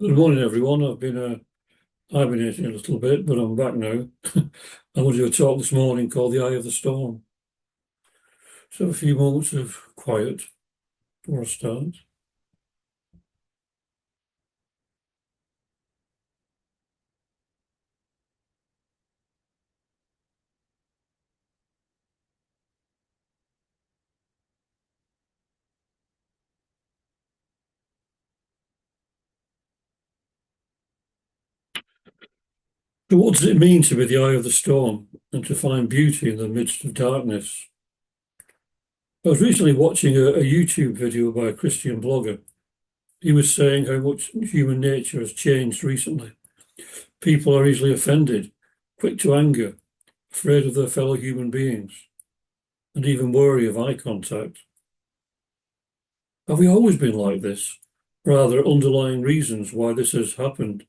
Good morning, everyone. I've been hibernating a little bit, but I'm back now. I want to do a talk this morning called The Eye of the Storm. So a few moments of quiet before I start. So what does it mean to be the eye of the storm and to find beauty in the midst of darkness? I was recently watching a YouTube video by a Christian blogger. He was saying how much human nature has changed recently. People are easily offended, quick to anger, afraid of their fellow human beings, and even wary of eye contact. Have we always been like this? Rather, underlying reasons why this has happened.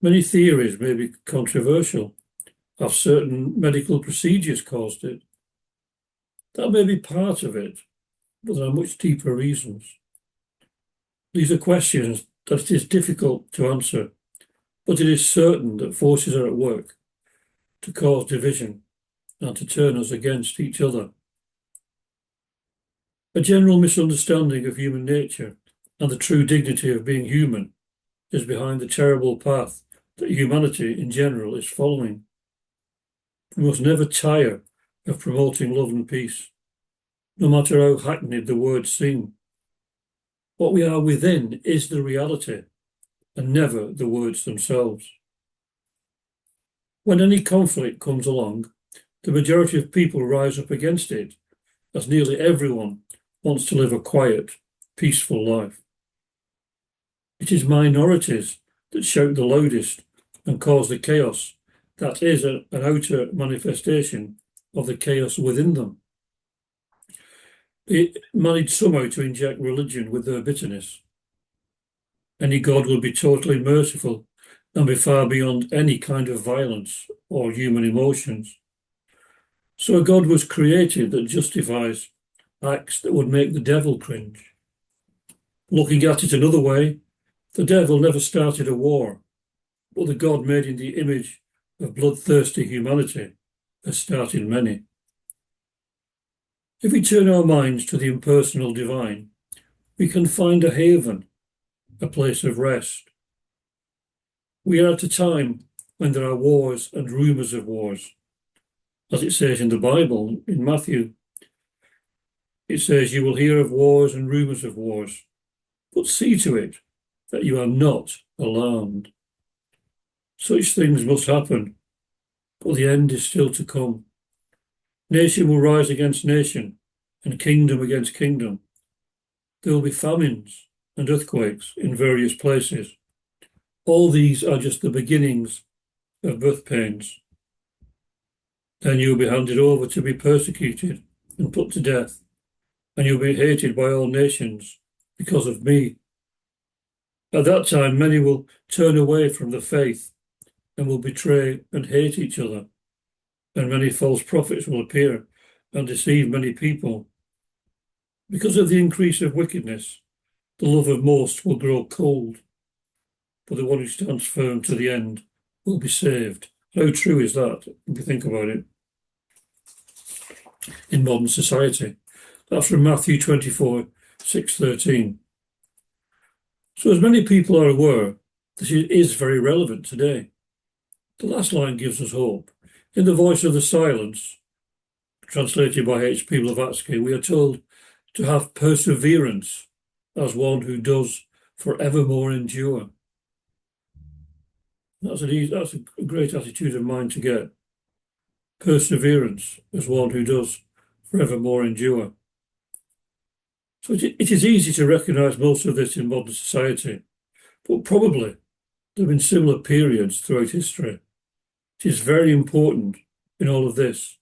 Many theories may be controversial. Have certain medical procedures caused it? That may be part of it, but there are much deeper reasons. These are questions that it is difficult to answer, but it is certain that forces are at work to cause division and to turn us against each other. A general misunderstanding of human nature and the true dignity of being human is behind the terrible path that humanity in general is following. We must never tire of promoting love and peace, no matter how hackneyed the words seem. What we are within is the reality, and never the words themselves. When any conflict comes along, the majority of people rise up against it, as nearly everyone wants to live a quiet, peaceful life. It is minorities that shout the loudest and cause the chaos that is an outer manifestation of the chaos within them. They manage somehow to inject religion with their bitterness. Any God will be totally merciful and be far beyond any kind of violence or human emotions. So a God was created that justifies acts that would make the devil cringe. Looking at it another way, the devil never started a war, but the God made in the image of bloodthirsty humanity has started many. If we turn our minds to the impersonal divine, we can find a haven, a place of rest. We are at a time when there are wars and rumours of wars. As it says in the Bible, in Matthew, it says, "You will hear of wars and rumours of wars, but see to it that you are not alarmed." Such things must happen, but the end is still to come. Nation will rise against nation, and kingdom against kingdom. There will be famines and earthquakes in various places. All these are just the beginnings of birth pains. Then you will be handed over to be persecuted and put to death, and you'll be hated by all nations because of me. At that time, many will turn away from the faith and will betray and hate each other, and many false prophets will appear and deceive many people. Because of the increase of wickedness, the love of most will grow cold, but the one who stands firm to the end will be saved. How true is that, if you think about it, in modern society? That's from Matthew 24, 6-13. So as many people are aware, this is very relevant today. The last line gives us hope. In the voice of the silence, translated by H.P. Blavatsky, we are told to have perseverance as one who does forevermore endure. That's a great attitude of mind to get. Perseverance as one who does forevermore endure. So it is easy to recognise most of this in modern society, but probably there have been similar periods throughout history. It is very important in all of this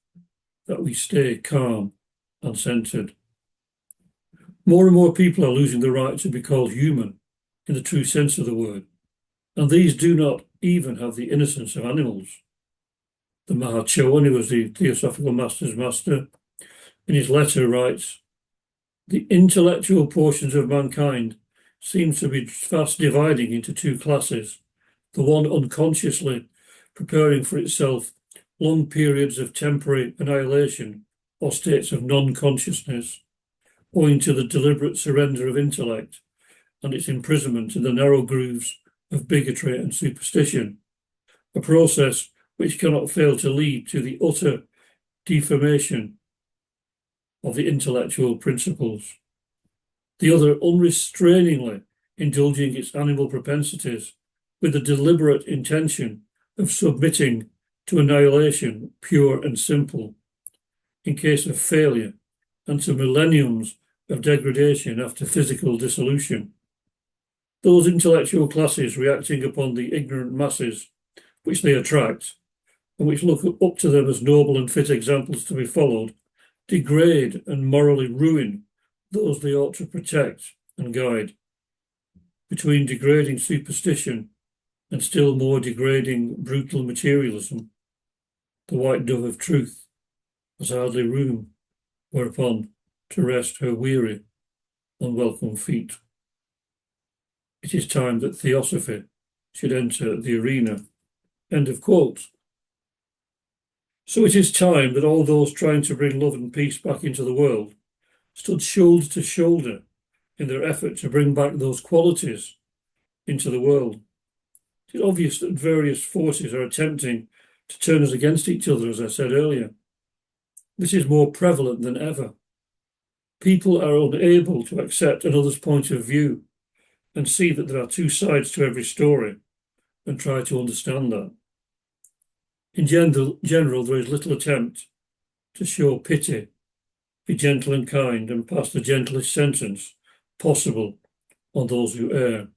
that we stay calm and centred. More and more people are losing the right to be called human in the true sense of the word, and these do not even have the innocence of animals. The Mahachohan, who was the Theosophical Master's master, in his letter writes, "The intellectual portions of mankind seems to be fast dividing into two classes, the one unconsciously preparing for itself long periods of temporary annihilation or states of non-consciousness, owing to the deliberate surrender of intellect and its imprisonment in the narrow grooves of bigotry and superstition, a process which cannot fail to lead to the utter deformation of the intellectual principles. The other unrestrainingly indulging its animal propensities with the deliberate intention of submitting to annihilation pure and simple in case of failure and to millenniums of degradation after physical dissolution. Those intellectual classes reacting upon the ignorant masses which they attract and which look up to them as noble and fit examples to be followed, degrade and morally ruin those they ought to protect and guide. Between degrading superstition and still more degrading brutal materialism, the white dove of truth has hardly room whereupon to rest her weary, unwelcome feet. It is time that theosophy should enter the arena. End of quote. So it is time that all those trying to bring love and peace back into the world stood shoulder to shoulder in their effort to bring back those qualities into the world. It is obvious that various forces are attempting to turn us against each other, as I said earlier. This is more prevalent than ever. People are unable to accept another's point of view and see that there are two sides to every story and try to understand that. In general, there is little attempt to show pity, be gentle and kind, and pass the gentlest sentence possible on those who err.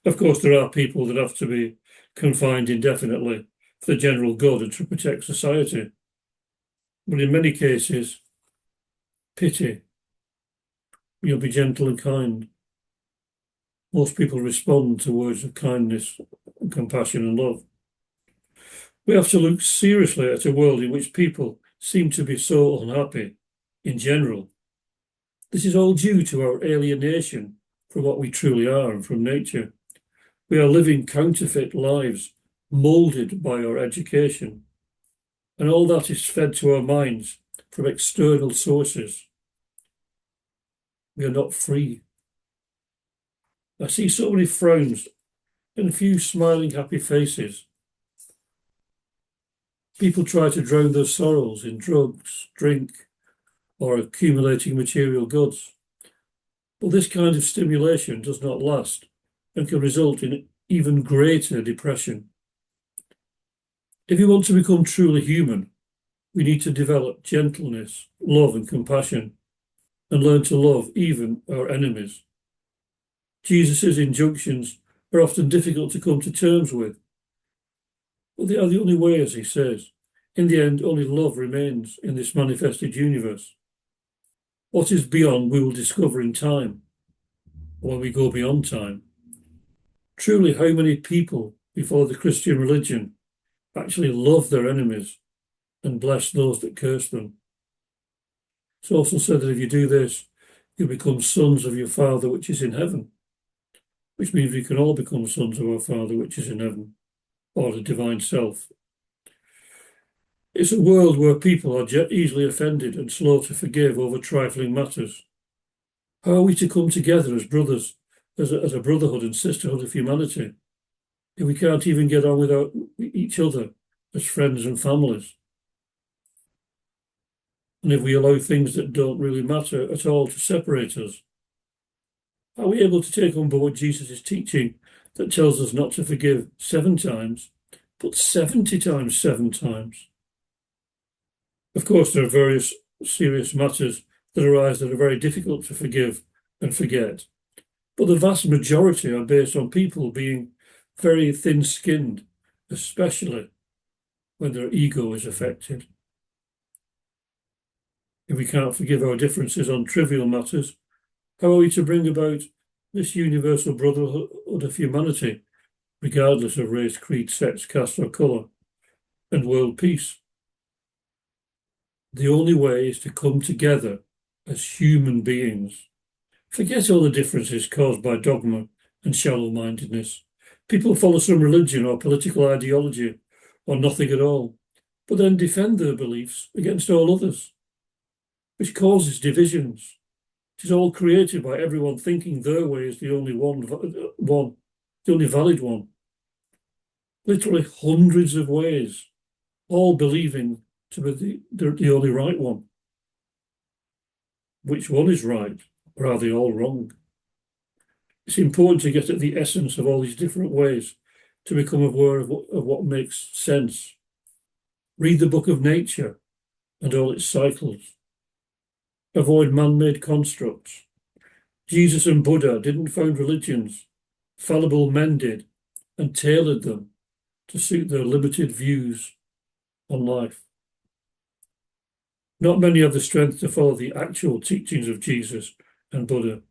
Of course, there are people that have to be confined indefinitely for the general good and to protect society. But in many cases, pity, you'll be gentle and kind. Most people respond to words of kindness and compassion and love. We have to look seriously at a world in which people seem to be so unhappy in general. This is all due to our alienation from what we truly are and from nature. We are living counterfeit lives moulded by our education, and all that is fed to our minds from external sources. We are not free. I see so many frowns and a few smiling, happy faces. People try to drown their sorrows in drugs, drink, or accumulating material goods. But this kind of stimulation does not last and can result in even greater depression. If you want to become truly human, we need to develop gentleness, love, and compassion, and learn to love even our enemies. Jesus' injunctions are often difficult to come to terms with, but they are the only way, as he says. In the end, only love remains in this manifested universe. What is beyond we will discover in time, or when we go beyond time. Truly, how many people before the Christian religion actually love their enemies and bless those that curse them? It's also said that if you do this, you become sons of your Father which is in heaven, which means we can all become sons of our Father which is in heaven, or the divine self. It's a world where people are easily offended and slow to forgive over trifling matters. How are we to come together as brothers, as a brotherhood and sisterhood of humanity, if we can't even get on without each other as friends and families? And if we allow things that don't really matter at all to separate us? Are we able to take on board Jesus' teaching that tells us not to forgive 7 times, but 70 times 7 times? Of course, there are various serious matters that arise that are very difficult to forgive and forget, but the vast majority are based on people being very thin-skinned, especially when their ego is affected. If we can't forgive our differences on trivial matters, how are we to bring about this universal brotherhood of humanity, regardless of race, creed, sex, caste, or colour, and world peace? The only way is to come together as human beings Forget all the differences caused by dogma and shallow-mindedness. People follow some religion or political ideology, or nothing at all, but then defend their beliefs against all others, which causes divisions. It is all created by everyone thinking their way is the only the only valid one. Literally hundreds of ways, all believing to be the only right one. Which one is right, or are they all wrong? It's important to get at the essence of all these different ways to become aware of what makes sense. Read the book of nature and all its cycles. Avoid man-made constructs. Jesus and Buddha didn't found religions. Fallible men did, and tailored them to suit their limited views on life. Not many have the strength to follow the actual teachings of Jesus and Buddha.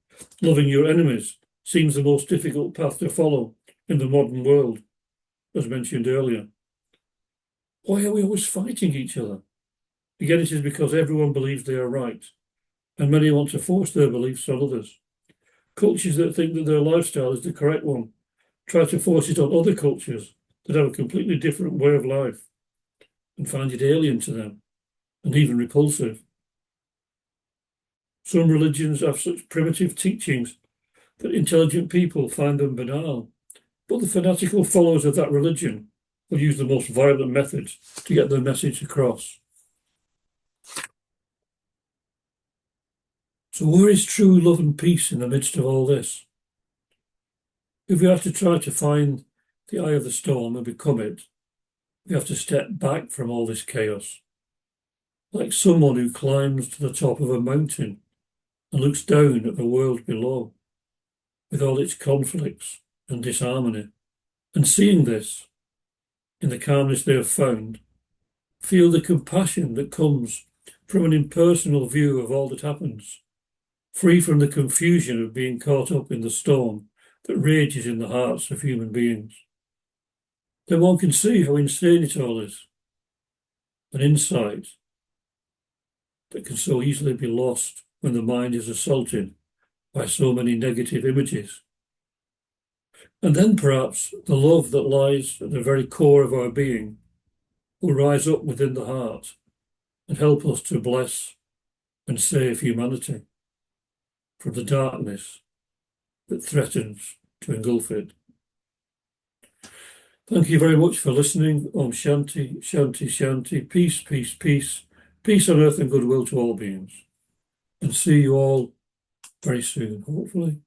Loving your enemies seems the most difficult path to follow in the modern world, as mentioned earlier. Why are we always fighting each other? Again, it is because everyone believes they are right, and many want to force their beliefs on others. Cultures that think that their lifestyle is the correct one try to force it on other cultures that have a completely different way of life and find it alien to them and even repulsive. Some religions have such primitive teachings that intelligent people find them banal, but the fanatical followers of that religion will use the most violent methods to get their message across. So where is true love and peace in the midst of all this? If we have to try to find the eye of the storm and become it, we have to step back from all this chaos, like someone who climbs to the top of a mountain and looks down at the world below, with all its conflicts and disharmony. And seeing this, in the calmness they have found, feel the compassion that comes from an impersonal view of all that happens, free from the confusion of being caught up in the storm that rages in the hearts of human beings. Then one can see how insane it all is, an insight that can so easily be lost when the mind is assaulted by so many negative images. And then perhaps the love that lies at the very core of our being will rise up within the heart and help us to bless and save humanity from the darkness that threatens to engulf it. Thank you very much for listening. Om Shanti, Shanti, Shanti. Peace, peace, peace. Peace on earth and goodwill to all beings. And see you all very soon, hopefully.